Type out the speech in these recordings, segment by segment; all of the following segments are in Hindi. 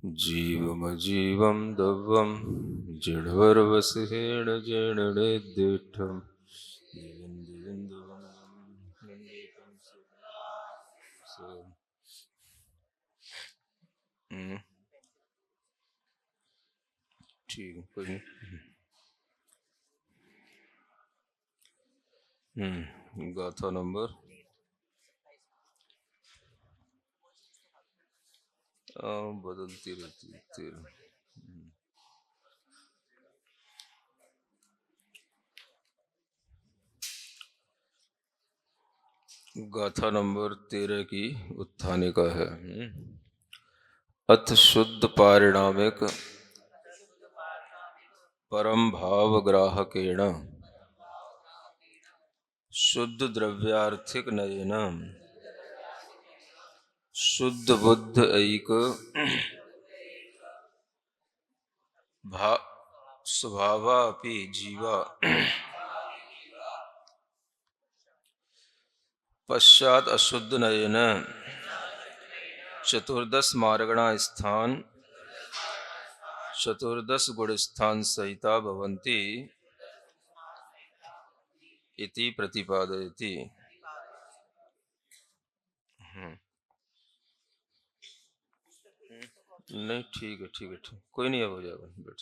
जीवमजीवं दव्वं जिह्वर्वसहेण जेणेद्दिष्टं ठीक है, कोई नहीं। गाथा नंबर बदलती रहती है 13। गाथा नंबर 13 की उत्थानिका है। अथ शुद्ध पारिणामिक परम भाव ग्राहकेण शुद्ध द्रव्यार्थिक नयेन शुद्ध बुद्ध ऐक स्वभावा अपि जीवा पश्चात अशुद्ध नयेन चतुर्दश मार्गणा स्थान चतुर्दश गुण स्थान सहिता भवन्ति इति प्रतिपादयति। नहीं, ठीक है, ठीक है, ठीक, कोई नहीं, अब हो जाएगा, बैठ।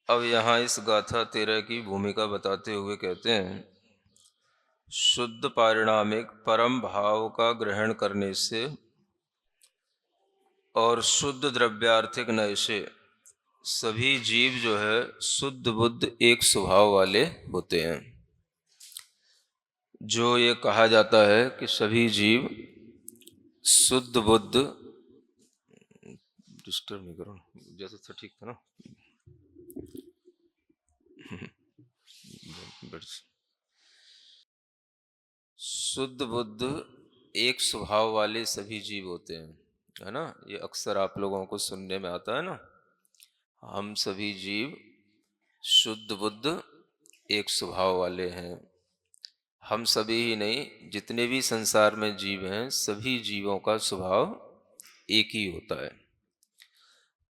अब यहाँ इस गाथा 13 की भूमिका बताते हुए कहते हैं, शुद्ध पारिणामिक परम भाव का ग्रहण करने से और शुद्ध द्रव्यार्थिक नय से सभी जीव जो है शुद्ध बुद्ध एक स्वभाव वाले होते हैं। जो ये कहा जाता है कि सभी जीव शुद्ध बुद्ध, डिस्टर्ब नहीं करो, जैसे था ठीक था ना, शुद्ध बुद्ध एक स्वभाव वाले सभी जीव होते हैं, है ना। ये अक्सर आप लोगों को सुनने में आता है ना, हम सभी जीव शुद्ध बुद्ध एक स्वभाव वाले हैं। हम सभी ही नहीं, जितने भी संसार में जीव हैं सभी जीवों का स्वभाव एक ही होता है।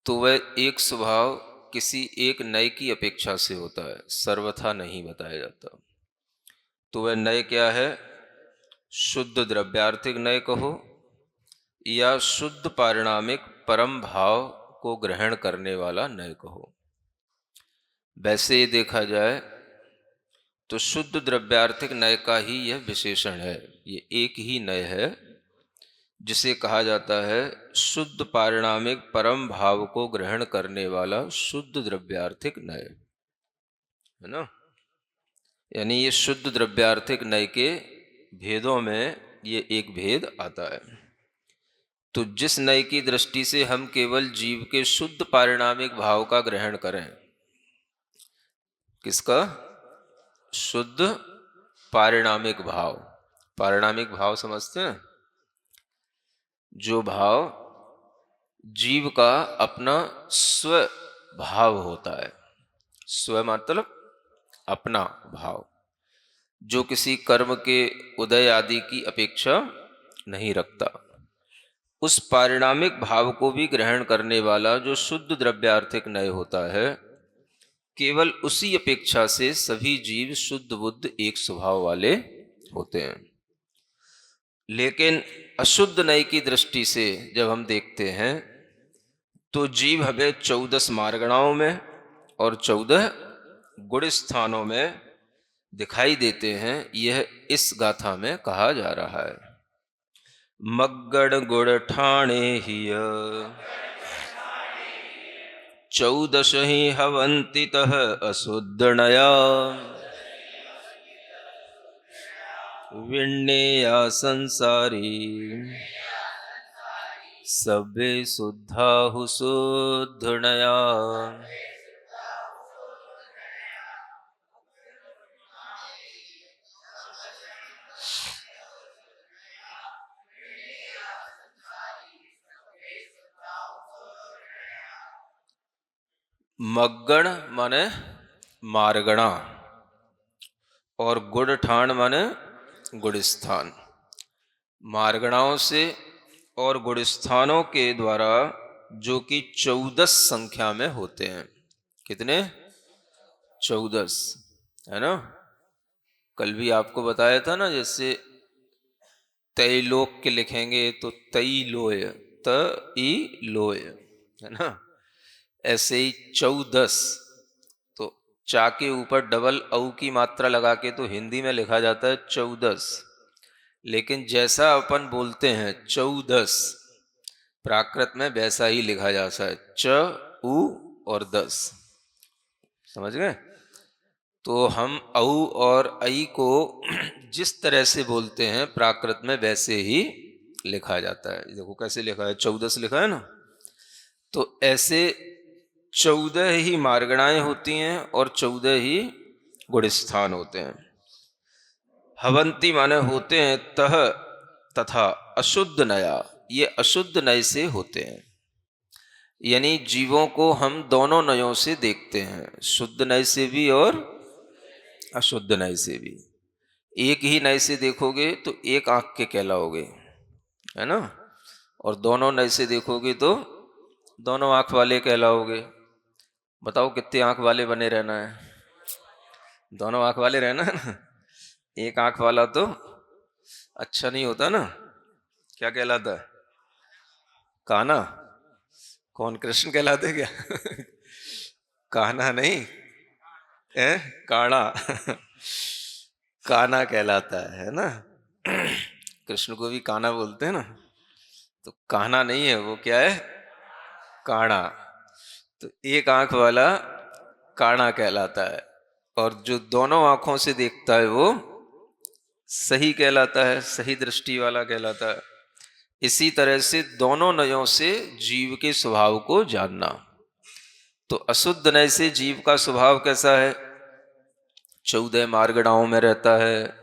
तो वह एक स्वभाव किसी एक नय की अपेक्षा से होता है, सर्वथा नहीं बताया जाता। तो वह नय क्या है? शुद्ध द्रव्यार्थिक नय कहो या शुद्ध पारिणामिक परम भाव को ग्रहण करने वाला नय कहो। वैसे ये देखा जाए तो शुद्ध द्रव्यार्थिक नय का ही यह विशेषण है। ये एक ही नय है जिसे कहा जाता है शुद्ध पारिणामिक परम भाव को ग्रहण करने वाला शुद्ध द्रव्यार्थिक नय, है ना। यानी ये शुद्ध द्रव्यार्थिक नय के भेदों में ये एक भेद आता है। तो जिस नय की दृष्टि से हम केवल जीव के शुद्ध पारिणामिक भाव का ग्रहण करें, किसका? शुद्ध पारिणामिक भाव। पारिणामिक भाव समझते हैं? जो भाव जीव का अपना स्व भाव होता है। स्व मतलब अपना भाव, जो किसी कर्म के उदय आदि की अपेक्षा नहीं रखता। उस पारिणामिक भाव को भी ग्रहण करने वाला जो शुद्ध द्रव्यार्थिक नय होता है, केवल उसी अपेक्षा से सभी जीव शुद्ध बुद्ध एक स्वभाव वाले होते हैं। लेकिन अशुद्ध नय की दृष्टि से जब हम देखते हैं तो जीव हमें 14 मार्गणाओं में और 14 गुण स्थानों में दिखाई देते हैं। यह इस गाथा में कहा जा रहा है। मग्गण गुण ठाणे हिय 14 ही हवन्ति तह अशुद्ध नया विण्णेया संसारी सबे शुद्धा हु शुद्ध नया। मग्गण माने मार्गणा और गुण ठाण माने गुण स्थान। मार्गणाओं से और गुणस्थानों के द्वारा जो कि 14 संख्या में होते हैं। कितने? 14, है ना। कल भी आपको बताया था ना, जैसे तैलोक के लिखेंगे तो तई लोय, त ई लोय, है ना। ऐसे ही 14, तो चा के ऊपर डबल औ की मात्रा लगा के तो हिंदी में लिखा जाता है 14, लेकिन जैसा अपन बोलते हैं 14, प्राकृत में वैसा ही लिखा जाता है, च उ और 10। समझ गए? तो हम औ और ऐ को जिस तरह से बोलते हैं प्राकृत में वैसे ही लिखा जाता है। देखो कैसे लिखा है, 14 लिखा है ना। तो ऐसे 14 ही मार्गणाएं होती हैं और 14 ही गुणस्थान होते हैं। हवंती माने होते हैं तह तथा अशुद्ध नया, ये अशुद्ध नय से होते हैं। यानी जीवों को हम दोनों नयों से देखते हैं, शुद्ध नय से भी और अशुद्ध नय से भी। एक ही नय से देखोगे तो एक आंख के कहलाओगे, है ना, और दोनों नय से देखोगे तो दोनों आंख वाले कहलाओगे। बताओ कितने आंख वाले बने रहना है? दोनों आंख वाले रहना है ना। एक आंख वाला तो अच्छा नहीं होता ना। क्या कहलाता है? काना। कौन? कृष्ण कहलाते क्या? कान्हा नहीं है, काना। काना कहलाता है ना। कृष्ण को भी काना बोलते हैं ना। तो कान्हा नहीं है वो, क्या है? काना। तो एक आंख वाला काना कहलाता है, और जो दोनों आंखों से देखता है वो सही कहलाता है, सही दृष्टि वाला कहलाता है। इसी तरह से दोनों नयों से जीव के स्वभाव को जानना। तो अशुद्ध नय से जीव का स्वभाव कैसा है? 14 मार्गणाओं में रहता है,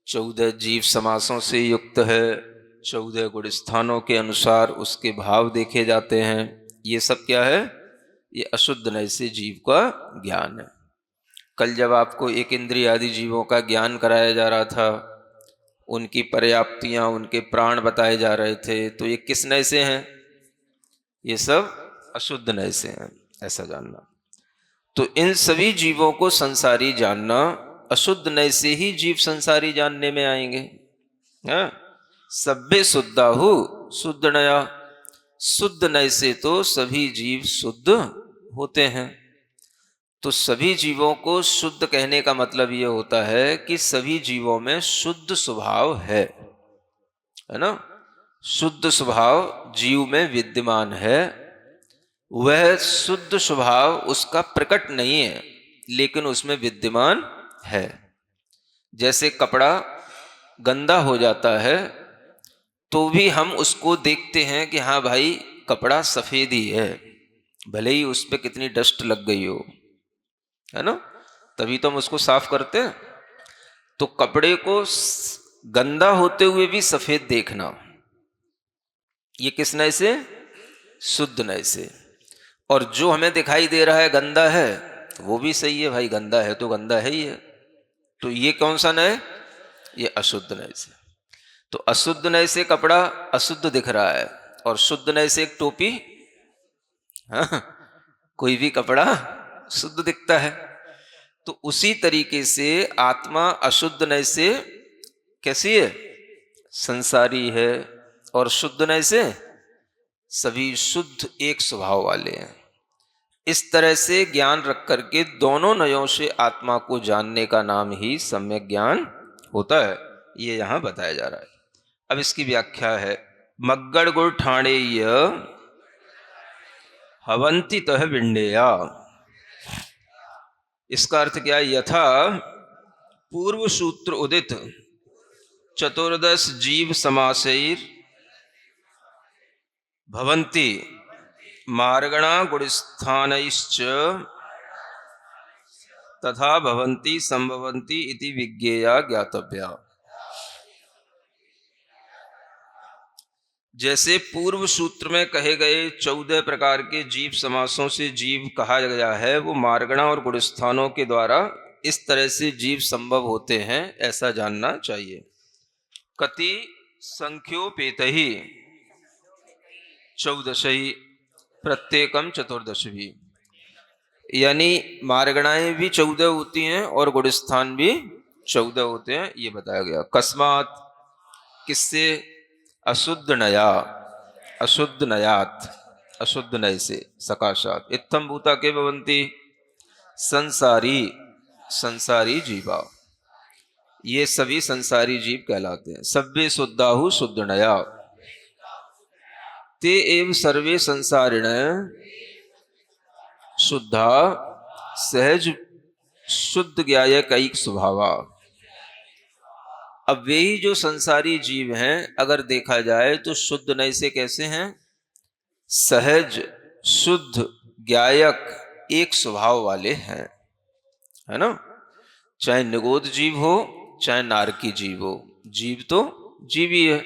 14 जीव समासों से युक्त है, 14 गुणस्थानों के अनुसार उसके भाव देखे जाते हैं। ये सब क्या है? ये अशुद्ध नय से जीव का ज्ञान है। कल जब आपको एक इंद्रिय आदि जीवों का ज्ञान कराया जा रहा था, उनकी पर्याप्तियां, उनके प्राण बताए जा रहे थे, तो ये किस नय से हैं? ये सब अशुद्ध नय से हैं, ऐसा जानना। तो इन सभी जीवों को संसारी जानना, अशुद्ध नय से ही जीव संसारी जानने में आएंगे। हाँ, सभ्य शुद्धाहु शुद्ध नया, शुद्ध नय से तो सभी जीव शुद्ध होते हैं। तो सभी जीवों को शुद्ध कहने का मतलब यह होता है कि सभी जीवों में शुद्ध स्वभाव है ना। शुद्ध स्वभाव जीव में विद्यमान है। वह शुद्ध स्वभाव उसका प्रकट नहीं है, लेकिन उसमें विद्यमान है। जैसे कपड़ा गंदा हो जाता है तो भी हम उसको देखते हैं कि हाँ भाई कपड़ा सफेद ही है, भले ही उस पर कितनी डस्ट लग गई हो, है ना, तभी तो हम उसको साफ करते हैं। तो कपड़े को गंदा होते हुए भी सफेद देखना, ये किस नय से? शुद्ध नय से। और जो हमें दिखाई दे रहा है गंदा है, तो वो भी सही है भाई, गंदा है तो गंदा है ही है। तो ये कौन सा नय? ये अशुद्ध नय से। तो अशुद्ध नय से कपड़ा अशुद्ध दिख रहा है, और शुद्ध नय से एक टोपी, हाँ, कोई भी कपड़ा शुद्ध दिखता है। तो उसी तरीके से आत्मा अशुद्ध नय से कैसी है? संसारी है, और शुद्ध नय से सभी शुद्ध एक स्वभाव वाले हैं। इस तरह से ज्ञान रख करके दोनों नयों से आत्मा को जानने का नाम ही सम्यक ज्ञान होता है। ये यहां बताया जा रहा है। अब इसकी व्याख्या है, मग्गड़ गुड़ ठाणेय हवंती तह विंडेया। इसका अर्थ क्या है? यथा पूर्व सूत्र उदित 14 जीव समासैर भवन्ति मार्गणा गुणस्थानैश्च तथा भवन्ति संभवन्ति इति विज्ञेया ज्ञातव्या। जैसे पूर्व सूत्र में कहे गए 14 प्रकार के जीव समासों से जीव कहा गया है, वो मार्गणा और गुणस्थानों के द्वारा इस तरह से जीव संभव होते हैं, ऐसा जानना चाहिए। कति संख्योपेत ही चौदशई प्रत्येकम चतुर्दशभी, यानी मार्गणाएं भी 14 होती हैं और गुणस्थान भी 14 होते हैं, ये बताया गया। कस्मात, किससे, अशुद्ध नया, अशुद्ध नयात, अशुद्ध नय से, सकाशात, इत्थम भूता के भवंती, संसारी, संसारी जीवा, ये सभी संसारी जीव कहलाते हैं। सभ्य शुद्धाहु शुद्ध नया, ते एव सर्वे संसारिण शुद्धा सहज शुद्ध ज्ञाय कैक स्वभावा। अब वे ही जो संसारी जीव हैं, अगर देखा जाए तो शुद्ध नय से कैसे हैं, सहज शुद्ध ज्ञायक एक स्वभाव वाले हैं, है ना। चाहे निगोद जीव हो चाहे नारकी जीव हो, जीव तो जीव ही है।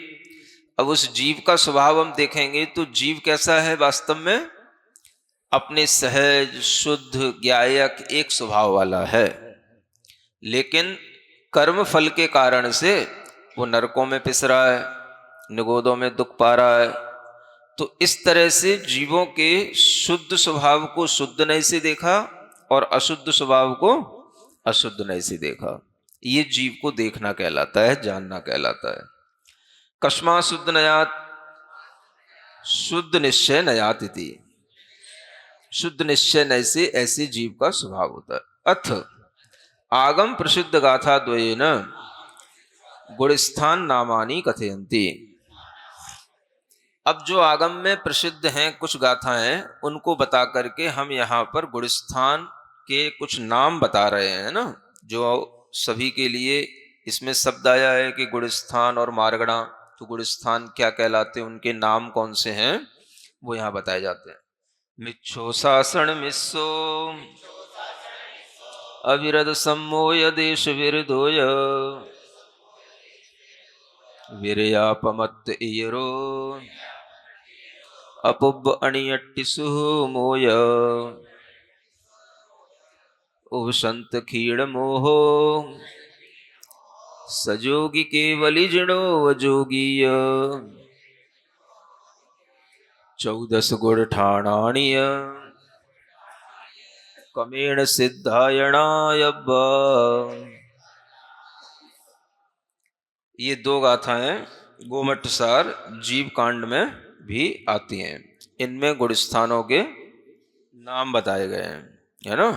अब उस जीव का स्वभाव हम देखेंगे तो जीव कैसा है, वास्तव में अपने सहज शुद्ध ज्ञायक एक स्वभाव वाला है, लेकिन कर्म फल के कारण से वो नरकों में पिस रहा है, निगोदों में दुख पा रहा है। तो इस तरह से जीवों के शुद्ध स्वभाव को शुद्ध नय से देखा और अशुद्ध स्वभाव को अशुद्ध नय से देखा। ये जीव को देखना कहलाता है, जानना कहलाता है। कस्मा शुद्ध नयात, शुद्ध निश्चय नयात इति, शुद्ध निश्चय नय से ऐसे जीव का स्वभाव होता है। अथ आगम प्रसिद्ध गाथा द्वयेन गुणस्थान नामानि कथयन्ति। अब जो आगम में प्रसिद्ध हैं कुछ गाथाएं, उनको बता करके हम यहाँ पर गुणस्थान के कुछ नाम बता रहे हैं ना, जो सभी के लिए इसमें शब्द आया है कि गुणस्थान और मार्गणा, तो गुणस्थान क्या कहलाते हैं, उनके नाम कौन से हैं, वो यहाँ बताए जाते हैं। मिच्छो शासन मिस्सो अविरद सम्मोय देश विरदोय वीरयापमत्त इयरो अपुब अणियट्टिसु मोय उवसंत खीड़ मोहो सजोगी केवली जिणो वजोगीय 14 गुण ठाणाणीय कमेण सिद्धायणायब। ये दो गाथाएं गोमठसार जीव कांड में भी आती हैं। इनमें गुणस्थानों के नाम बताए गए हैं, है ना।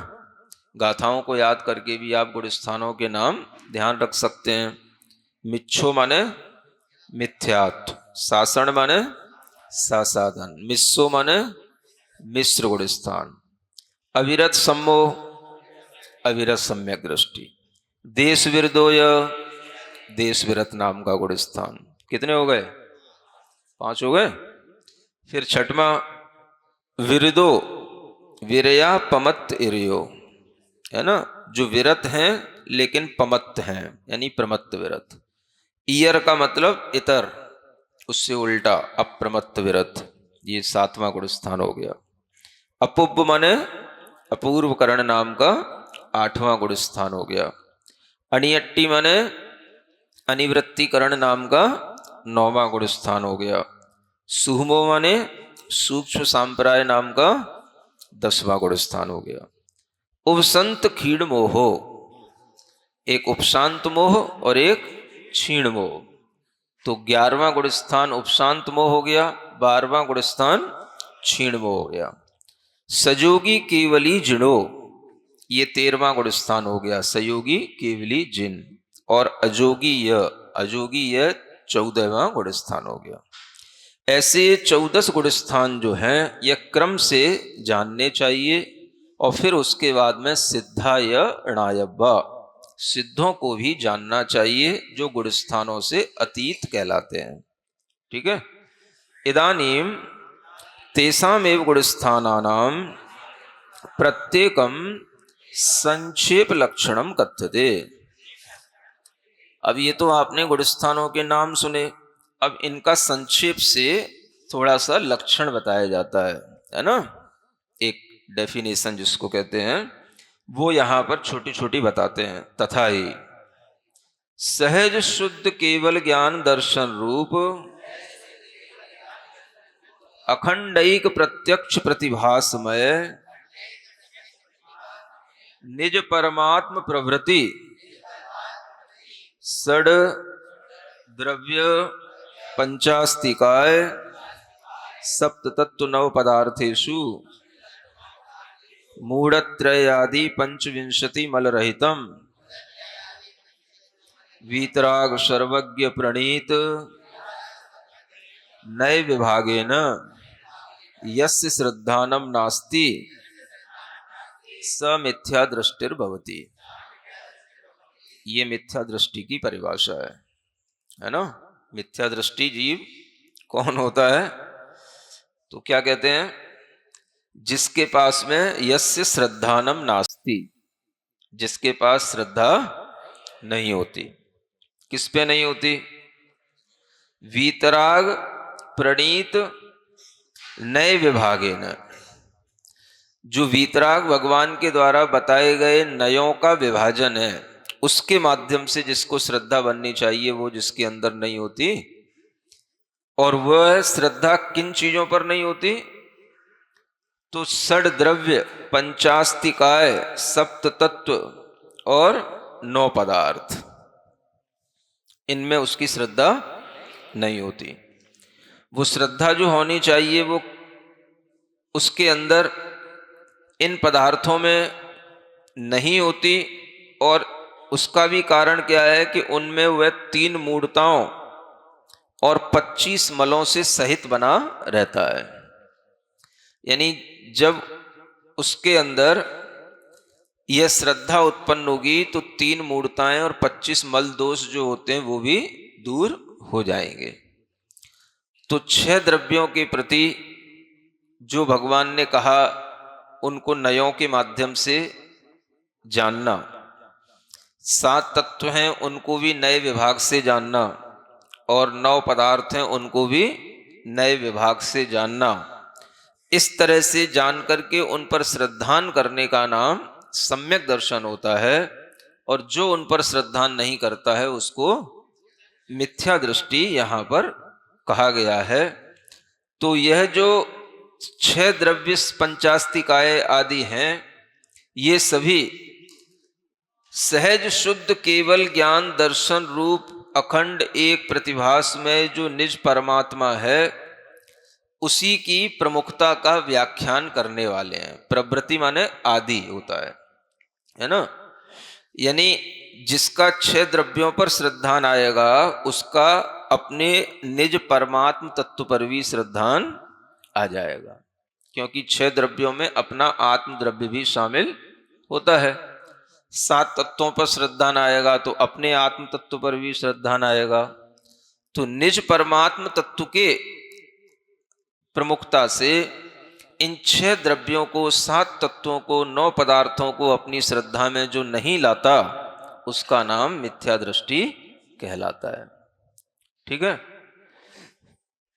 गाथाओं को याद करके भी आप गुणस्थानों के नाम ध्यान रख सकते हैं। मिच्छो माने मिथ्यात्व, सासण माने सासाधन, मिस्सो माने मिश्र गुणस्थान, अविरत सम्मोह अविरत सम्यक दृष्टि, देश विरदोय देश विरत नाम का गुणस्थान। कितने हो गए, 5 हो गए। फिर छठवां विरदो विरया पमत्त इरियो, है ना, जो विरत हैं लेकिन पमत्त हैं, यानी प्रमत्त विरत। ईयर का मतलब इतर, उससे उल्टा अप्रमत्त विरत, ये 7वां गुणस्थान हो गया। अपुब माने अपूर्व करण नाम का 8वां गुणस्थान हो गया। अणियट्टी माने अनिवृत्तिकरण नाम का 9वां गुणस्थान हो गया। सुहमो माने सूक्ष्म सांप्राय नाम का 10वां गुणस्थान हो गया। उपसंत खीड़ मोहो, एक उपशांत मोह और एक क्षीण मोह, तो 11वां गुणस्थान उपशांत मोह हो गया, 12वां गुणस्थान क्षीण मोह हो गया। सजोगी केवली जिणो, ये 13वां गुणस्थान हो गया, सयोगी केवली जिन। और अजोगीय, अजोगीय 14वां गुणस्थान हो गया। ऐसे 14 गुणस्थान जो हैं यह क्रम से जानने चाहिए, और फिर उसके बाद में सिद्धाय णायब्बा, सिद्धों को भी जानना चाहिए जो गुणस्थानों से अतीत कहलाते हैं। ठीक है। इदानीम तेषामेव गुणस्थानानां प्रत्येकम संक्षेप लक्षणम कथ्यते। अब ये तो आपने गुणस्थानों के नाम सुने, अब इनका संक्षेप से थोड़ा सा लक्षण बताया जाता है ना, एक डेफिनेशन जिसको कहते हैं, वो यहां पर छोटी छोटी बताते हैं। तथा ही सहज शुद्ध केवल ज्ञान दर्शन रूप अखंडैक प्रत्यक्ष प्रतिभासमय निज परमात्म प्रवृत्ति षड द्रव्य पंचास्तिकाय सप्त तत्व नव पदार्थेषु मूढ़त्रयादि पंचविंशति मलरहितम वीतराग सर्वज्ञ प्रणीत नए विभागेन यस्य श्रद्धानम नास्ति स मिथ्या दृष्टिर्भवति। ये मिथ्या दृष्टि की परिभाषा है ना। मिथ्या दृष्टि जीव कौन होता है? तो क्या कहते हैं? जिसके पास में यस्य श्रद्धानम नास्ति, जिसके पास श्रद्धा नहीं होती। किस पे नहीं होती? वीतराग प्रणीत नए विभागे न, जो वीतराग भगवान के द्वारा बताए गए नयों का विभाजन है उसके माध्यम से जिसको श्रद्धा बननी चाहिए वो जिसके अंदर नहीं होती। और वह श्रद्धा किन चीजों पर नहीं होती? तो षड द्रव्य पंचास्तिकाय सप्त तत्व और 9 पदार्थ, इनमें उसकी श्रद्धा नहीं होती। वो श्रद्धा जो होनी चाहिए वो उसके अंदर इन पदार्थों में नहीं होती। और उसका भी कारण क्या है कि उनमें वह 3 मूढ़ताओं और 25 मलों से सहित बना रहता है। यानी जब उसके अंदर यह श्रद्धा उत्पन्न होगी तो 3 मूढ़ताएं और 25 मल दोष जो होते हैं वो भी दूर हो जाएंगे। तो 6 द्रव्यों के प्रति जो भगवान ने कहा उनको नयों के माध्यम से जानना, 7 तत्व हैं उनको भी नए विभाग से जानना, और 9 पदार्थ हैं उनको भी नए विभाग से जानना। इस तरह से जान करके उन पर श्रद्धान करने का नाम सम्यक दर्शन होता है। और जो उन पर श्रद्धान नहीं करता है उसको मिथ्या दृष्टि यहां पर कहा गया है। तो यह जो 6 द्रव्य पंचास्तिकाय आदि हैं ये सभी सहज शुद्ध केवल ज्ञान दर्शन रूप अखंड एक प्रतिभास में जो निज परमात्मा है उसी की प्रमुखता का व्याख्यान करने वाले हैं। प्रवृत्ति माने आदि होता है ना। यानी जिसका 6 द्रव्यों पर श्रद्धान आएगा उसका अपने निज परमात्म तत्व पर भी श्रद्धान आ जाएगा, क्योंकि 6 द्रव्यों में अपना आत्म द्रव्य भी शामिल होता है। 7 तत्वों पर श्रद्धान आएगा तो अपने आत्म तत्व पर भी श्रद्धान आएगा। तो निज परमात्म तत्व के प्रमुखता से इन 6 द्रव्यों को, 7 तत्वों को, 9 पदार्थों को अपनी श्रद्धा में जो नहीं लाता उसका नाम मिथ्या दृष्टि कहलाता है। ठीक है।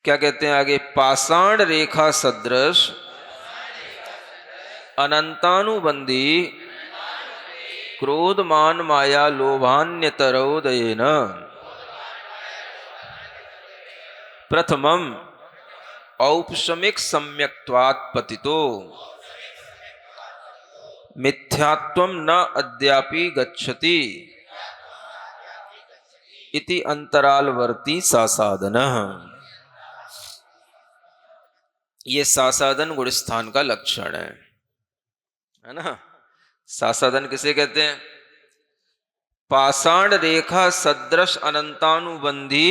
क्या कहते हैं आगे? पाषाण रेखा सदृश अनंतानुबंधी क्रोध मान माया लोभान्यतरोदयेन प्रथमम औपशमिक सम्यक्त्वात् पतितो मिथ्यात्वं न अद्यापि गच्छति इति अंतरालवर्ती सासादनः। ये सासादन गुणस्थान का लक्षण है ना। सासादन किसे कहते हैं? पाषाण रेखा सदृश अनंतानुबंधी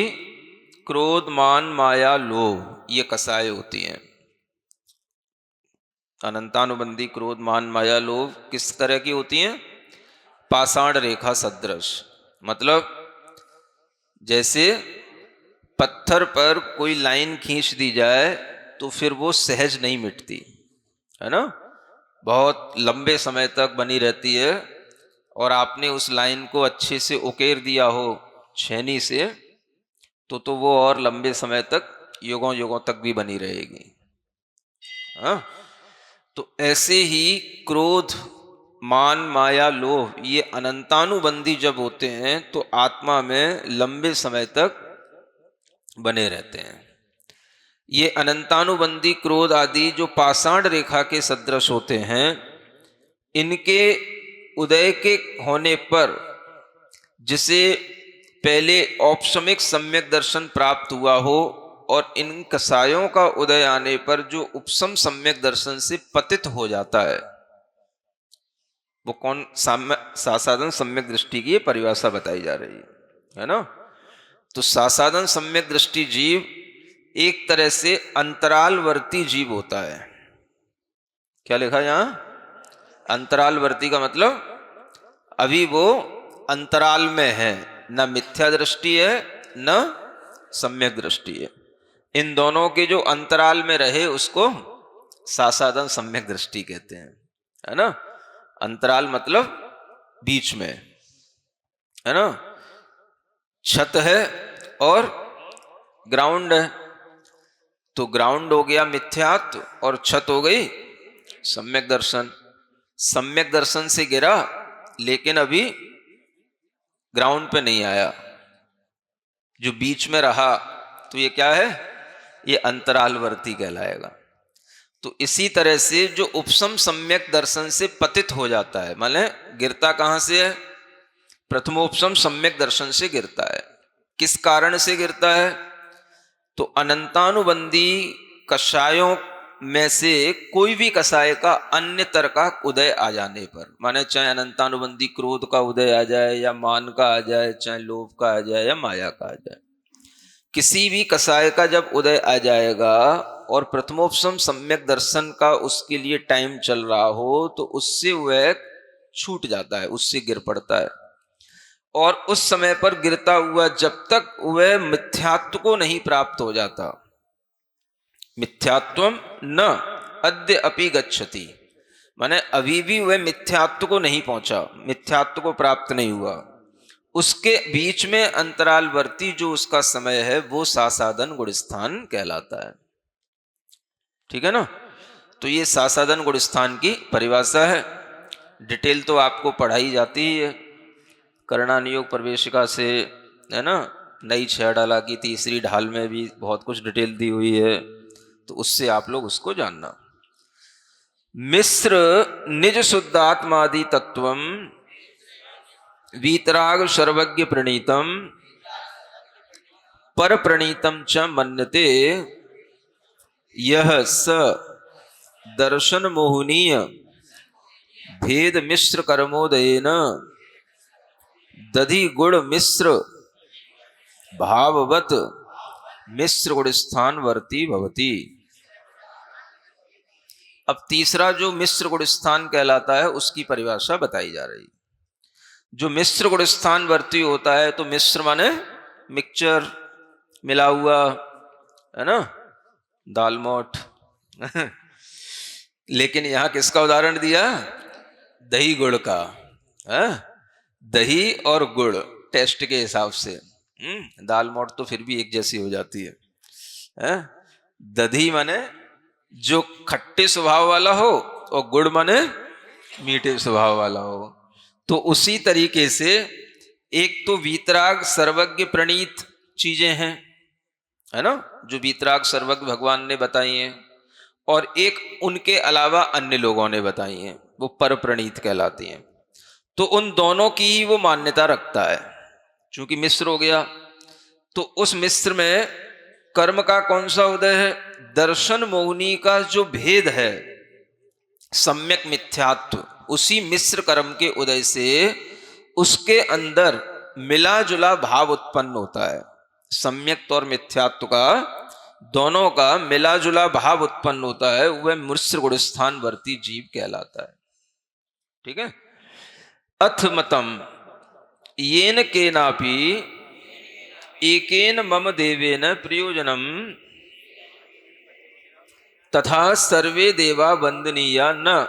क्रोध मान माया लोभ, ये कसाय होती हैं। अनंतानुबंधी क्रोध मान माया लोभ किस तरह की होती हैं? पाषाण रेखा सदृश, मतलब जैसे पत्थर पर कोई लाइन खींच दी जाए तो फिर वो सहज नहीं मिटती है ना, बहुत लंबे समय तक बनी रहती है। और आपने उस लाइन को अच्छे से उकेर दिया हो छेनी से तो वो और लंबे समय तक, युगों युगों तक भी बनी रहेगी। हाँ, तो ऐसे ही क्रोध मान माया लोभ ये अनंतानुबंधी जब होते हैं तो आत्मा में लंबे समय तक बने रहते हैं। ये अनंतानुबंधी क्रोध आदि जो पाषाण रेखा के सदृश होते हैं, इनके उदय के होने पर जिसे पहले औपशमिक सम्यक दर्शन प्राप्त हुआ हो, और इन कसायों का उदय आने पर जो उपसम सम्यक दर्शन से पतित हो जाता है, वो कौन? सासाधन सम्यक दृष्टि की परिभाषा बताई जा रही है ना। तो सासाधन सम्यक दृष्टि जीव एक तरह से अंतरालवर्ती जीव होता है। क्या लिखा यहां? अंतरालवर्ती का मतलब अभी वो अंतराल में है, न मिथ्या दृष्टि है न सम्यक दृष्टि है। इन दोनों के जो अंतराल में रहे उसको सासाधन सम्यक दृष्टि कहते हैं, है ना। अंतराल मतलब बीच में, है ना। छत है और ग्राउंड है, तो ग्राउंड हो गया मिथ्यात्व और छत हो गई सम्यक दर्शन। सम्यक दर्शन से गिरा लेकिन अभी ग्राउंड पे नहीं आया, जो बीच में रहा, तो ये क्या है? ये अंतरालवर्ती कहलाएगा। तो इसी तरह से जो उपसम सम्यक दर्शन से पतित हो जाता है, माने गिरता कहां से है? प्रथमोपसम सम्यक दर्शन से गिरता है। किस कारण से गिरता है? तो अनंतानुबंधी कषायों में से कोई भी कषाय का अन्यतर का उदय आ जाने पर, माने चाहे अनंतानुबंधी क्रोध का उदय आ जाए या मान का आ जाए, चाहे लोभ का आ जाए या माया का आ जाए, किसी भी कषाय का जब उदय आ जाएगा और प्रथमोपसम सम्यक दर्शन का उसके लिए टाइम चल रहा हो, तो उससे वह छूट जाता है, उससे गिर पड़ता है। और उस समय पर गिरता हुआ जब तक वह मिथ्यात्व को नहीं प्राप्त हो जाता, मिथ्यात्वम न अद्य अपि गच्छति, माने अभी भी वह मिथ्यात्व को नहीं पहुंचा, मिथ्यात्व को प्राप्त नहीं हुआ, उसके बीच में अंतरालवर्ती जो उसका समय है वो सासाधन गुणस्थान कहलाता है। ठीक है ना। तो ये सासाधन गुणस्थान की परिभाषा है। डिटेल तो आपको पढ़ाई जाती ही है, करना नियोग प्रवेशिका से, है ना। नई 6 डाला की तीसरी ढाल में भी बहुत कुछ डिटेल दी हुई है, तो उससे आप लोग उसको जानना। मिश्र निज शुद्धात्मादि तत्वम वीतराग सर्वज्ञ प्रणीतम पर प्रणीतम च मन्यते यह स दर्शन मोहनीय भेद मिश्र कर्मोदयेन दधि गुण मिश्र भाववत मिश्र गुणस्थान वर्ती भवती। अब तीसरा जो मिश्र गुणस्थान कहलाता है उसकी परिभाषा बताई जा रही। जो मिश्र गुणस्थान वर्ती होता है, तो मिश्र माने मिक्सचर, मिला हुआ, है ना, दाल मोठ लेकिन यहां किसका उदाहरण दिया? दही गुड़ का, है? दही और गुड़ टेस्ट के हिसाब से। दाल मोठ तो फिर भी एक जैसी हो जाती है? दधी माने जो खट्टे स्वभाव वाला हो और गुड़ माने मीठे स्वभाव वाला हो। तो उसी तरीके से एक तो वीतराग सर्वज्ञ प्रणीत चीजें हैं, है ना, जो वीतराग सर्वज्ञ भगवान ने बताई हैं, और एक उनके अलावा अन्य लोगों ने बताई हैं, वो पर प्रणीत कहलाती हैं। तो उन दोनों की ही वो मान्यता रखता है। चूंकि मिश्र हो गया, तो उस मिश्र में कर्म का कौन सा उदय है? दर्शन मोहनी का जो भेद है, सम्यक मिथ्यात्व, उसी मिश्र कर्म के उदय से उसके अंदर मिला जुला भाव उत्पन्न होता है। सम्यक और मिथ्यात्व का दोनों का मिला जुला भाव उत्पन्न होता है, वह मिश्र गुणस्थान वर्ती जीव कहलाता है। ठीक है। अथ मतम येन केनापि एकेन मम देवेन प्रयोजनम तथा सर्वे देवा वंदनीया न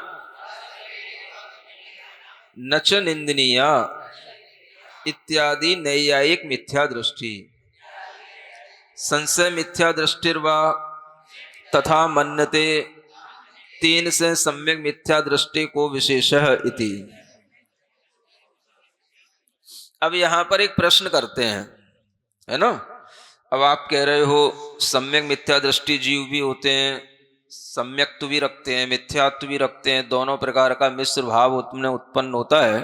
च निंदनीया इत्यादि नैयायिक मिथ्या दृष्टि। संशय मिथ्या दृष्टिर्वा तथा मन्यते तेन से सम्यक मिथ्या दृष्टि को विशेषः इति। अब यहां पर एक प्रश्न करते हैं, है ना। अब आप कह रहे हो सम्यक मिथ्या दृष्टि जीव भी होते हैं, सम्यक्त्व भी रखते हैं, मिथ्यात्व भी रखते हैं, दोनों प्रकार का मिश्र भाव उनमें उत्पन्न होता है।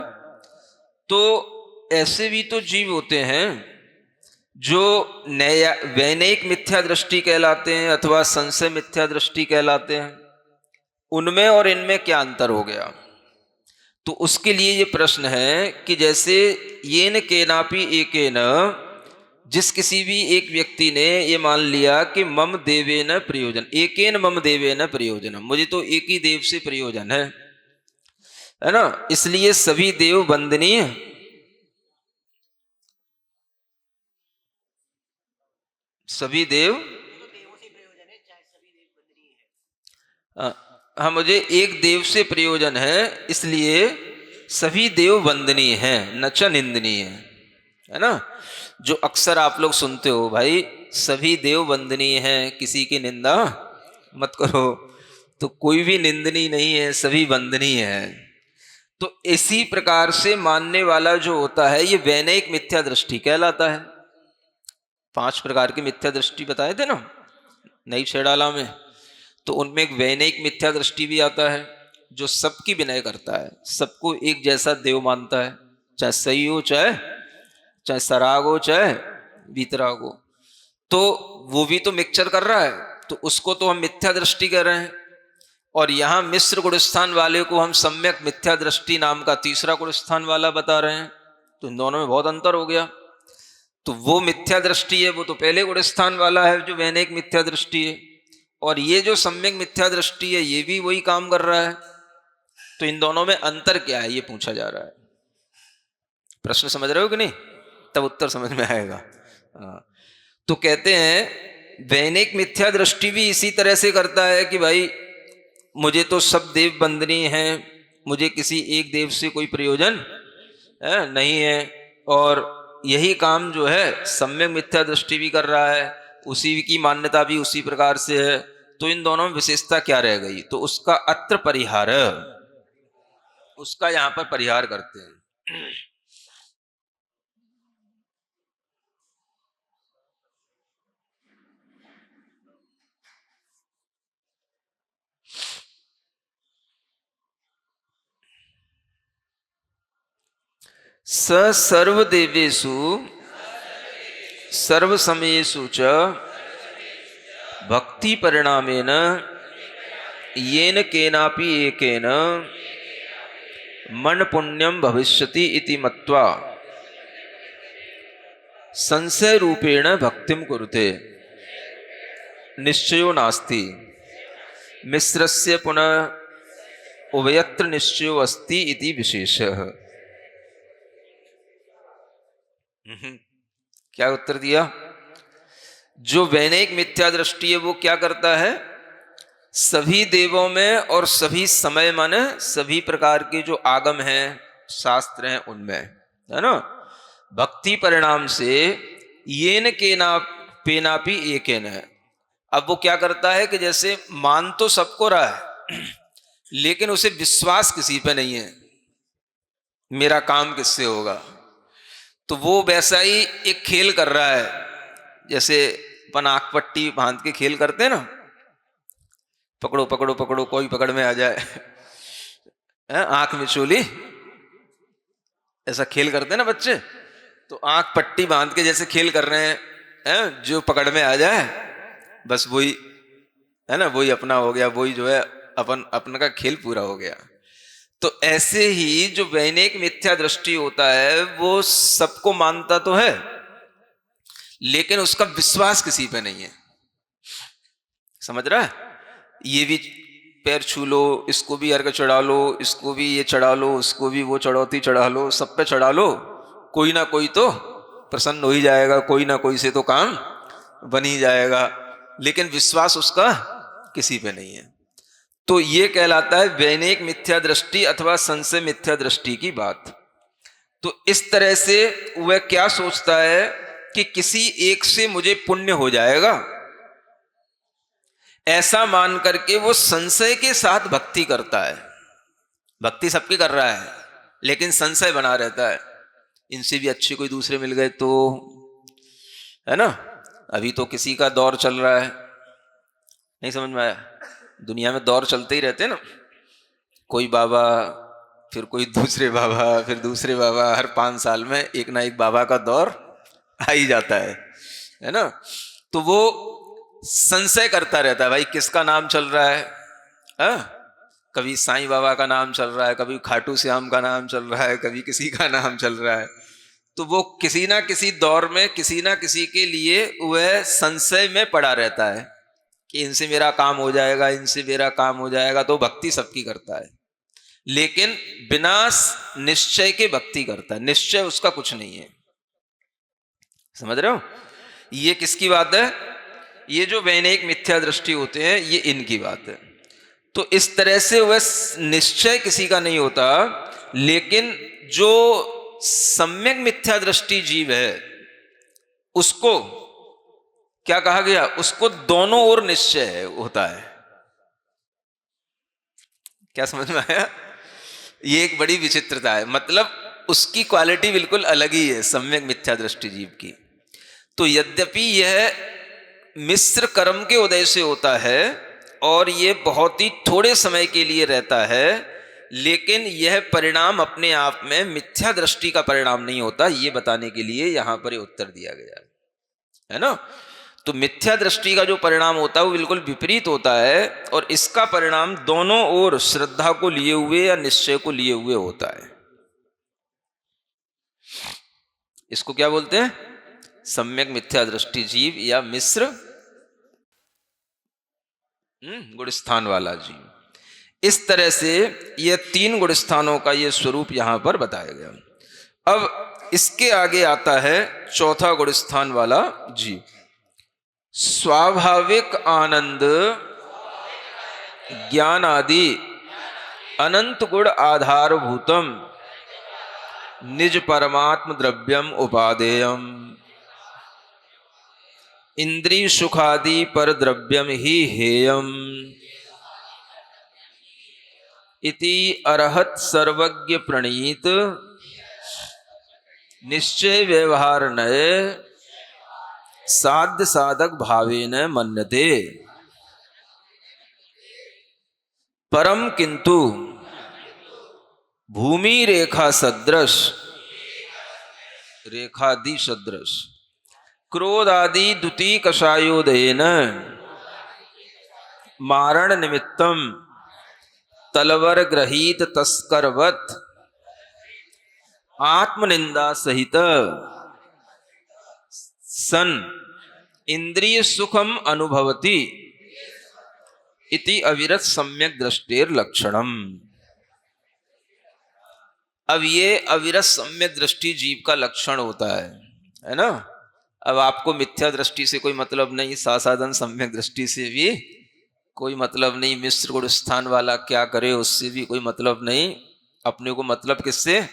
तो ऐसे भी तो जीव होते हैं जो नया वैनयिक मिथ्या दृष्टि कहलाते हैं अथवा संशय मिथ्या दृष्टि कहलाते हैं। उनमें और इनमें क्या अंतर हो गया? तो उसके लिए ये प्रश्न है कि जैसे ये न केनापि एकेन, जिस किसी भी एक व्यक्ति ने ये मान लिया कि मम देवेन प्रयोजन, एकेन मम देवेन प्रयोजन, मुझे तो एक ही देव से प्रयोजन है ना, इसलिए सभी देव वंदनीय। सभी देव, हाँ, मुझे एक देव से प्रयोजन है, इसलिए सभी देव वंदनीय हैं, न च निंदनीय है ना। जो अक्सर आप लोग सुनते हो, भाई सभी देव वंदनीय हैं, किसी की निंदा मत करो। तो कोई भी निंदनीय नहीं है, सभी वंदनीय है। तो इसी प्रकार से मानने वाला जो होता है ये वैनयिक मिथ्या दृष्टि कहलाता है। 5 प्रकार की मिथ्या दृष्टि बताए थे ना नई छेड़ाला में। तो उनमें एक वैनयिक मिथ्या दृष्टि भी आता है जो सबकी विनय करता है, सबको एक जैसा देव मानता है, चाहे सही हो चाहे चाहे सराग हो चाहे वीतराग हो। तो वो भी तो मिक्सचर कर रहा है, तो उसको तो हम मिथ्या दृष्टि कह रहे हैं। और यहां मिश्र गुणस्थान वाले को हम सम्यक मिथ्या दृष्टि नाम का तीसरा गुणस्थान वाला बता रहे हैं। तो इन दोनों में बहुत अंतर हो गया। तो वो मिथ्या दृष्टि है, वो तो पहले गुणस्थान वाला है जो वैनयिक मिथ्या दृष्टि है, और ये जो सम्यक मिथ्या दृष्टि है ये भी वही काम कर रहा है। तो इन दोनों में अंतर क्या है ये पूछा जा रहा है। प्रश्न समझ रहे हो कि नहीं? तब उत्तर समझ में आएगा। हाँ। तो कहते हैं वैनयिक मिथ्या दृष्टि भी इसी तरह से करता है कि भाई मुझे तो सब देव वंदनीय हैं, मुझे किसी एक देव से कोई प्रयोजन नहीं है। और यही काम जो है सम्यक मिथ्या दृष्टि भी कर रहा है, उसी की मान्यता भी उसी प्रकार से है। तो इन दोनों में विशेषता क्या रह गई? तो उसका अत्र परिहार, उसका यहां पर परिहार करते हैं। स सर्वदेवेषु सर्वसमयेषु च भक्ति परिणामेन येन केनापि एकेन मन पुण्यम भविष्यति इति मत्वा संशय रूपेण भक्तिम कुरुते निश्चयो नास्ति मिश्रस्य पुनः उभयत्र निश्चयो अस्ति इति विशेषः। क्या उत्तर दिया? जो वैनयिक मिथ्या दृष्टि है वो क्या करता है? सभी देवों में और सभी समय माने सभी प्रकार के जो आगम हैं शास्त्र हैं उनमें, है ना, भक्ति परिणाम से येन के ना पेनापि एकेन है। अब वो क्या करता है कि जैसे मान तो सबको रहा है लेकिन उसे विश्वास किसी पे नहीं है, मेरा काम किससे होगा। तो वो वैसा ही एक खेल कर रहा है, जैसे अपन आंख पट्टी बांध के खेल करते हैं ना, पकड़ो पकड़ो पकड़ो कोई पकड़ में आ जाए आंख में चोली, ऐसा खेल करते हैं ना बच्चे। तो आंख पट्टी बांध के जैसे खेल कर रहे हैं, जो पकड़ में आ जाए बस वही है ना, वही अपना हो गया, वही जो है अपन अपना का खेल पूरा हो गया। तो ऐसे ही जो वैनयिक मिथ्या दृष्टि होता है वो सबको मानता तो है लेकिन उसका विश्वास किसी पे नहीं है। समझ रहा है? ये भी पैर छू लो, इसको भी अर्घ चढ़ा लो, इसको भी ये चढ़ा लो, उसको भी वो चढ़ौती चढ़ा लो, सब पे चढ़ा लो, कोई ना कोई तो प्रसन्न हो ही जाएगा, कोई ना कोई से तो काम बन ही जाएगा, लेकिन विश्वास उसका किसी पे नहीं है। तो ये कहलाता है वैनयिक मिथ्या दृष्टि अथवा संशय मिथ्या दृष्टि की बात। तो इस तरह से वह क्या सोचता है कि किसी एक से मुझे पुण्य हो जाएगा, ऐसा मान करके वो संशय के साथ भक्ति करता है। भक्ति सबकी कर रहा है लेकिन संशय बना रहता है, इनसे भी अच्छे कोई दूसरे मिल गए तो, है ना, अभी तो किसी का दौर चल रहा है, नहीं समझ में आया? दुनिया में दौर चलते ही रहते हैं ना, कोई बाबा, फिर कोई दूसरे बाबा, फिर दूसरे बाबा, हर 5 साल में एक ना एक बाबा का दौर आ ही जाता है ना? तो वो संशय करता रहता है, भाई किसका नाम चल रहा है? हा? कभी साईं बाबा का नाम चल रहा है, कभी खाटू श्याम का नाम चल रहा है, कभी किसी का नाम चल रहा है। तो वो किसी ना किसी दौर में किसी ना किसी के लिए वह संशय में पड़ा रहता है कि इनसे मेरा काम हो जाएगा, इनसे मेरा काम हो जाएगा। तो भक्ति सबकी करता है, लेकिन बिना निश्चय के भक्ति करता है, निश्चय उसका कुछ नहीं है। समझ रहे हो? ये किसकी बात है? ये जो वैनिक मिथ्या दृष्टि होते हैं, ये इनकी बात है। तो इस तरह से वह निश्चय किसी का नहीं होता, लेकिन जो सम्यक मिथ्या दृष्टि जीव है उसको क्या कहा गया? उसको दोनों ओर निश्चय है, होता है। क्या समझ में आया? ये एक बड़ी विचित्रता है, मतलब उसकी क्वालिटी बिल्कुल अलग ही है सम्यक मिथ्या दृष्टि जीव की। तो यद्यपि यह मिश्र कर्म के उदय से होता है और ये बहुत ही थोड़े समय के लिए रहता है, लेकिन यह परिणाम अपने आप में मिथ्या दृष्टि का परिणाम नहीं होता, ये बताने के लिए यहां पर ये उत्तर दिया गया है ना? तो मिथ्या दृष्टि का जो परिणाम होता है वो बिल्कुल विपरीत होता है, और इसका परिणाम दोनों ओर श्रद्धा को लिए हुए या निश्चय को लिए हुए होता है। इसको क्या बोलते हैं? सम्यक मिथ्या दृष्टि जीव या मिश्र गुण स्थान वाला जीव। इस तरह से ये 3 गुण स्थानों का ये स्वरूप यहां पर बताया गया। अब इसके आगे आता है चौथा गुण स्थान वाला जीव, स्वाभाविक आनंद ज्ञान आदि अनंत गुण आधारभूतम निज परमात्म द्रव्यम उपादेयम इंद्रिय सुखादि पर द्रव्यम ही हेयम इति अरहत सर्वज्ञ प्रणीत निश्चय व्यवहार नये साध्य साधक भावेन मन्यते। परम किंतु भूमि रेखा सदृश रेखादि सदृश क्रोधादि द्वितीय कषायोदयेन मारण निमित्तम तलवर ग्रहीत तस्करवत आत्मनिंदा सहित सन इंद्रिय सुखम अनुभवति इति अविरत सम्यक दृष्टेर लक्षणम। अब ये अविरत सम्यक दृष्टि जीव का लक्षण होता है ना? अब आपको मिथ्या दृष्टि से कोई मतलब नहीं, सासाधन सम्यक दृष्टि से भी कोई मतलब नहीं, मिश्र गुण स्थान वाला क्या करे उससे भी कोई मतलब नहीं। अपने को मतलब किससे?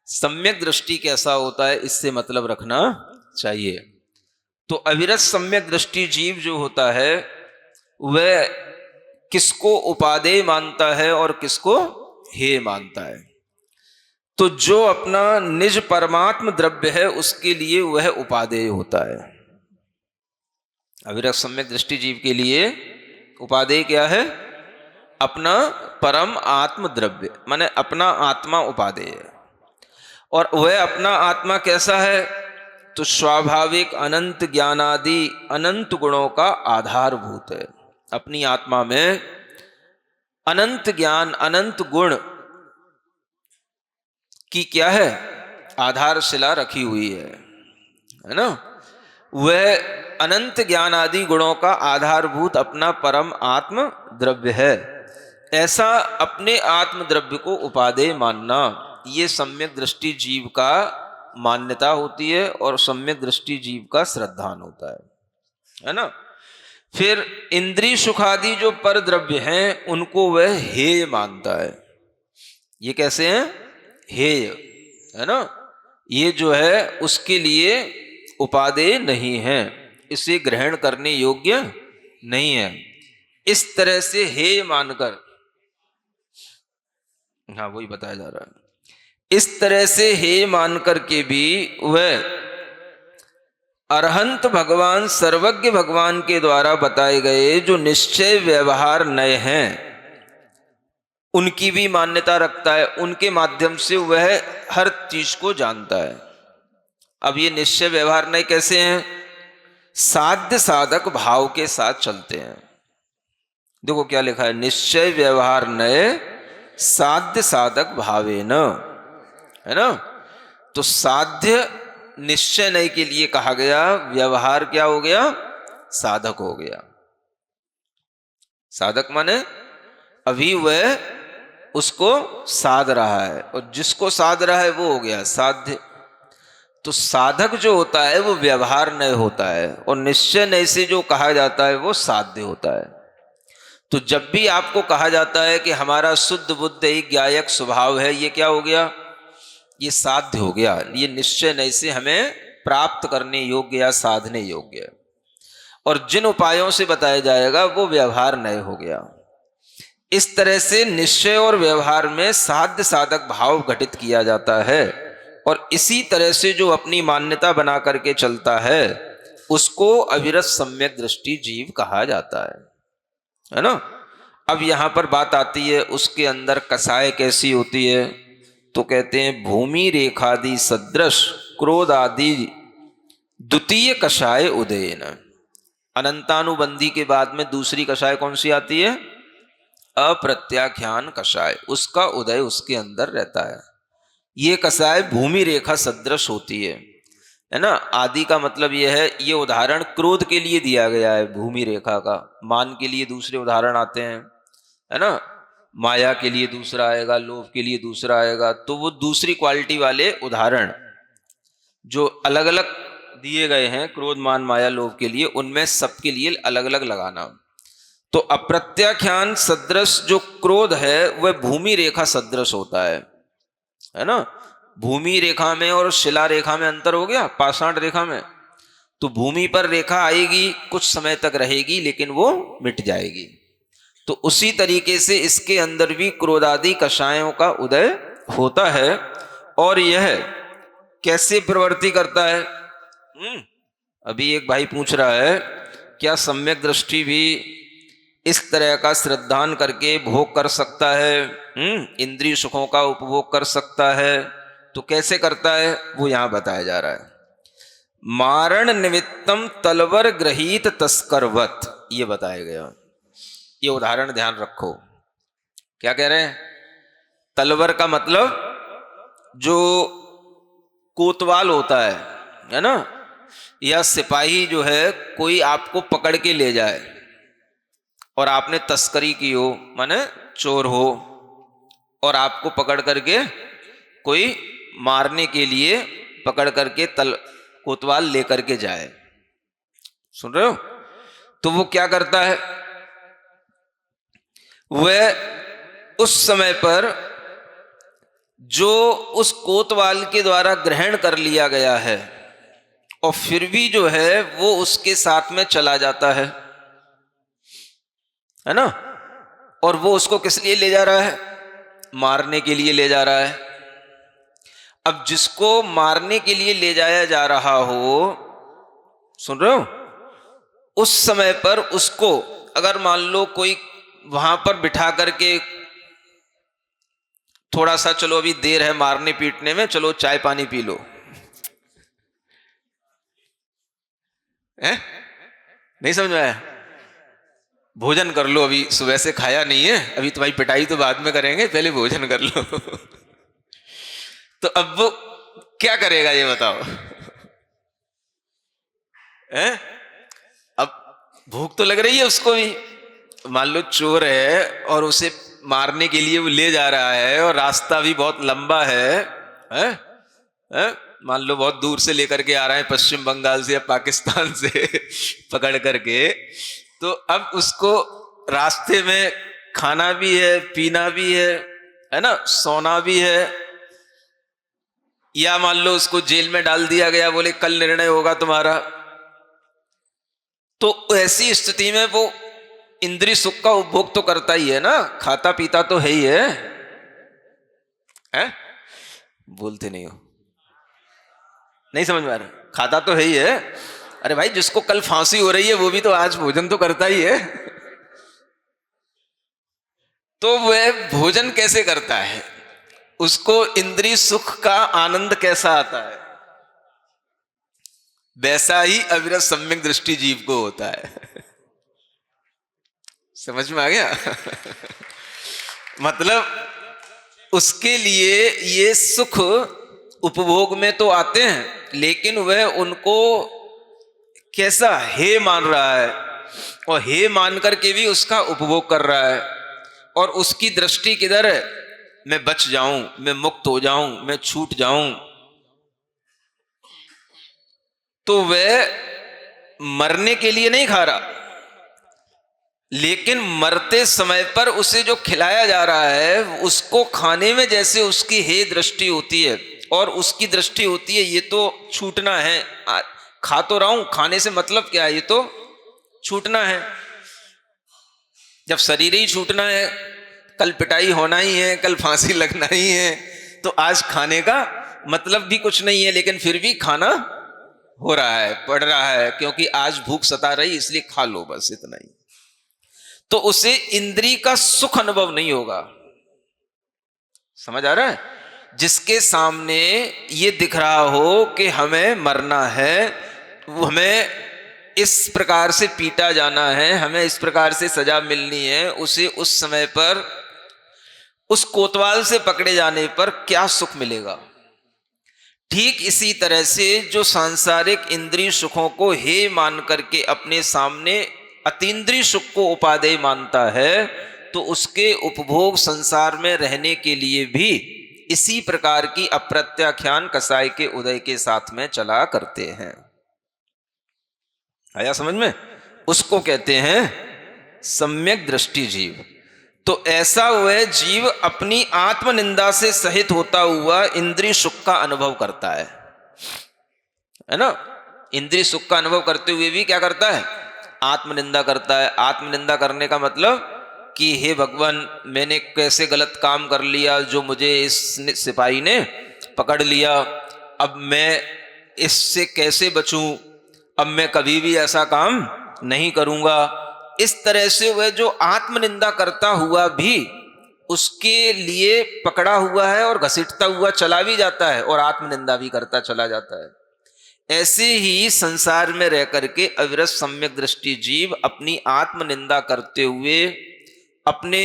सम्यक दृष्टि कैसा होता है इससे मतलब रखना चाहिए। तो अविरत सम्यक दृष्टि जीव जो होता है वह किसको उपादेय मानता है और किसको हेय मानता है? तो जो अपना निज परमात्म द्रव्य है उसके लिए वह उपादेय होता है। अविरत सम्यक दृष्टि जीव के लिए उपादेय क्या है? अपना परम आत्म द्रव्य, माने अपना आत्मा उपादेय है। और वह अपना आत्मा कैसा है? तो स्वाभाविक अनंत ज्ञानादि अनंत गुणों का आधारभूत है। अपनी आत्मा में अनंत ज्ञान अनंत गुण की क्या है? आधारशिला रखी हुई है ना? वह अनंत ज्ञान आदि गुणों का आधारभूत अपना परम आत्म द्रव्य है। ऐसा अपने आत्म द्रव्य को उपादेय मानना, ये सम्यक दृष्टि जीव का मान्यता होती है और सम्यक दृष्टि जीव का श्रद्धान होता है ना? फिर इंद्रिय सुखादि जो पर द्रव्य हैं उनको वह हेय मानता है। ये कैसे हैं? हेय है ना? ये जो है उसके लिए उपादेय नहीं है, इसे ग्रहण करने योग्य नहीं है। इस तरह से हेय मानकर, हाँ वही बताया जा रहा है, इस तरह से हेय मानकर के भी वह अरहंत भगवान, सर्वज्ञ भगवान के द्वारा बताए गए जो निश्चय व्यवहार नए हैं, उनकी भी मान्यता रखता है। उनके माध्यम से वह हर चीज को जानता है। अब ये निश्चय व्यवहार नए कैसे हैं? साध्य साधक भाव के साथ चलते हैं। देखो क्या लिखा है, निश्चय व्यवहार नए साध्य साधक भावे न, है ना। तो साध्य निश्चय नए के लिए कहा गया, व्यवहार क्या हो गया? साधक हो गया। साधक माने अभी वह उसको साध रहा है, और जिसको साध रहा है वो हो गया साध्य। तो साधक जो होता है वो व्यवहार नय होता है, और निश्चय नय से जो कहा जाता है वो साध्य होता है। तो जब भी आपको कहा जाता है कि हमारा शुद्ध बुद्ध एक ज्ञायक स्वभाव है, ये क्या हो गया? ये साध्य हो गया। ये निश्चय नय से हमें प्राप्त करने योग्य या साधने योग्य है। और जिन उपायों से बताया जाएगा वो व्यवहार नय हो गया। इस तरह से निश्चय और व्यवहार में साध्य साधक भाव घटित किया जाता है, और इसी तरह से जो अपनी मान्यता बना करके चलता है उसको अविरत सम्यक दृष्टि जीव कहा जाता है ना। अब यहां पर बात आती है उसके अंदर कसाय कैसी होती है, तो कहते हैं भूमि रेखादि सदृश क्रोध आदि द्वितीय कषाय उदयन। अनंतानुबंधी के बाद में दूसरी कषाय कौन सी आती है? अप्रत्याख्यान कषाय, उसका उदय उसके अंदर रहता है। ये कषाय भूमि रेखा सदृश होती है ना। आदि का मतलब यह है, ये उदाहरण क्रोध के लिए दिया गया है भूमि रेखा का। मान के लिए दूसरे उदाहरण आते हैं, है ना। माया के लिए दूसरा आएगा, लोभ के लिए दूसरा आएगा। तो वो दूसरी क्वालिटी वाले उदाहरण जो अलग अलग दिए गए हैं क्रोध मान माया लोभ के लिए, उनमें सबके लिए अलग अलग लगाना। तो अप्रत्याख्यान सदृश जो क्रोध है वह भूमि रेखा सदृश होता है ना। भूमि रेखा में और शिला रेखा में अंतर हो गया, पाषाण रेखा में। तो भूमि पर रेखा आएगी, कुछ समय तक रहेगी, लेकिन वो मिट जाएगी। तो उसी तरीके से इसके अंदर भी क्रोधादि कषायों का उदय होता है। और यह कैसे प्रवृत्ति करता है? अभी एक भाई पूछ रहा है, क्या सम्यक दृष्टि भी इस तरह का श्रद्धान करके भोग कर सकता है? इंद्रिय सुखों का उपभोग कर सकता है? तो कैसे करता है वो यहां बताया जा रहा है। मारण निमित्तम तलवर ग्रहीत तस्करवत, ये बताया गया। ये उदाहरण ध्यान रखो। क्या कह रहे हैं? तलवर का मतलब जो कोतवाल होता है ना, या सिपाही जो है, कोई आपको पकड़ के ले जाए और आपने तस्करी की हो, माने चोर हो, और आपको पकड़ करके कोई मारने के लिए पकड़ करके कोतवाल लेकर के जाए, सुन रहे हो? तो वो क्या करता है? वह उस समय पर जो उस कोतवाल के द्वारा ग्रहण कर लिया गया है, और फिर भी जो है वो उसके साथ में चला जाता है ना। और वो उसको किस लिए ले जा रहा है? मारने के लिए ले जा रहा है। अब जिसको मारने के लिए ले जाया जा रहा हो, सुन रहे हो, उस समय पर उसको अगर मान लो कोई वहां पर बिठा करके थोड़ा सा, चलो अभी देर है मारने पीटने में, चलो चाय पानी पी लो, है? नहीं समझ में आया? भोजन कर लो, अभी सुबह से खाया नहीं है, अभी तुम्हारी पिटाई तो बाद में करेंगे, पहले भोजन कर लो। तो अब वो क्या करेगा ये बताओ? है? अब भूख तो लग रही है उसको भी। मान लो चोर है और उसे मारने के लिए वो ले जा रहा है, और रास्ता भी बहुत लंबा है, है? मान लो बहुत दूर से लेकर के आ रहे हैं, पश्चिम बंगाल से या पाकिस्तान से पकड़ करके। तो अब उसको रास्ते में खाना भी है, पीना भी है ना, सोना भी है। या मान लो उसको जेल में डाल दिया गया, बोले कल निर्णय होगा तुम्हारा। तो ऐसी स्थिति में वो इंद्रिय सुख का उपभोग तो करता ही है ना, खाता पीता तो है ही है? बोलते नहीं हो? नहीं समझ में आ रहा? खाता तो है ही है। अरे भाई, जिसको कल फांसी हो रही है वो भी तो आज भोजन तो करता ही है। तो वह भोजन कैसे करता है, उसको इंद्रिय सुख का आनंद कैसा आता है, वैसा ही अविरत सम्यक दृष्टि जीव को होता है। समझ में आ गया? मतलब उसके लिए ये सुख उपभोग में तो आते हैं, लेकिन वह उनको कैसा हे मान रहा है, और हे मान करके भी उसका उपभोग कर रहा है, और उसकी दृष्टि किधर है, मैं बच जाऊं, मैं मुक्त हो जाऊं, मैं छूट जाऊं। तो वह मरने के लिए नहीं खा रहा, लेकिन मरते समय पर उसे जो खिलाया जा रहा है उसको खाने में जैसे उसकी हे दृष्टि होती है, और उसकी दृष्टि होती है ये तो छूटना है, खा तो रहा हूं, खाने से मतलब क्या है, ये तो छूटना है। जब शरीर ही छूटना है, कल पिटाई होना ही है, कल फांसी लगना ही है, तो आज खाने का मतलब भी कुछ नहीं है, लेकिन फिर भी खाना हो रहा है, पड़ रहा है, क्योंकि आज भूख सता रही इसलिए खा लो, बस इतना ही। तो उसे इंद्रिय का सुख अनुभव नहीं होगा। समझ आ रहा है? जिसके सामने ये दिख रहा हो कि हमें मरना है, हमें इस प्रकार से पीटा जाना है, हमें इस प्रकार से सजा मिलनी है, उसे उस समय पर उस कोतवाल से पकड़े जाने पर क्या सुख मिलेगा। ठीक इसी तरह से जो सांसारिक इंद्रिय सुखों को हे मान करके अपने सामने अतीन्द्रिय सुख को उपादेय मानता है, तो उसके उपभोग संसार में रहने के लिए भी इसी प्रकार की अप्रत्याख्यान कसाई के उदय के साथ में चला करते हैं। आया समझ में? उसको कहते हैं सम्यक दृष्टि जीव। तो ऐसा वह जीव अपनी आत्मनिंदा से सहित होता हुआ इंद्रिय सुख का अनुभव करता है ना? इंद्रिय सुख का अनुभव करते हुए भी क्या करता है, आत्मनिंदा करता है। आत्मनिंदा करने का मतलब कि हे भगवान, मैंने कैसे गलत काम कर लिया जो मुझे इस सिपाही ने पकड़ लिया, अब मैं इससे कैसे बचूं, अब मैं कभी भी ऐसा काम नहीं करूंगा। इस तरह से वह जो आत्मनिंदा करता हुआ भी उसके लिए पकड़ा हुआ है और घसीटता हुआ चला भी जाता है और आत्मनिंदा भी करता चला जाता है। ऐसे ही संसार में रह करके अविरत सम्यक दृष्टि जीव अपनी आत्मनिंदा करते हुए अपने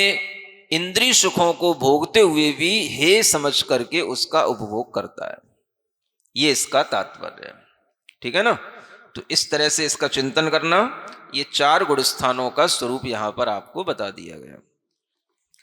इंद्रिय सुखों को भोगते हुए भी हे समझ करके उसका उपभोग करता है। ये इसका तात्पर्य है। ठीक है ना? तो इस तरह से इसका चिंतन करना। ये 4 गुण स्थानों का स्वरूप यहां पर आपको बता दिया गया।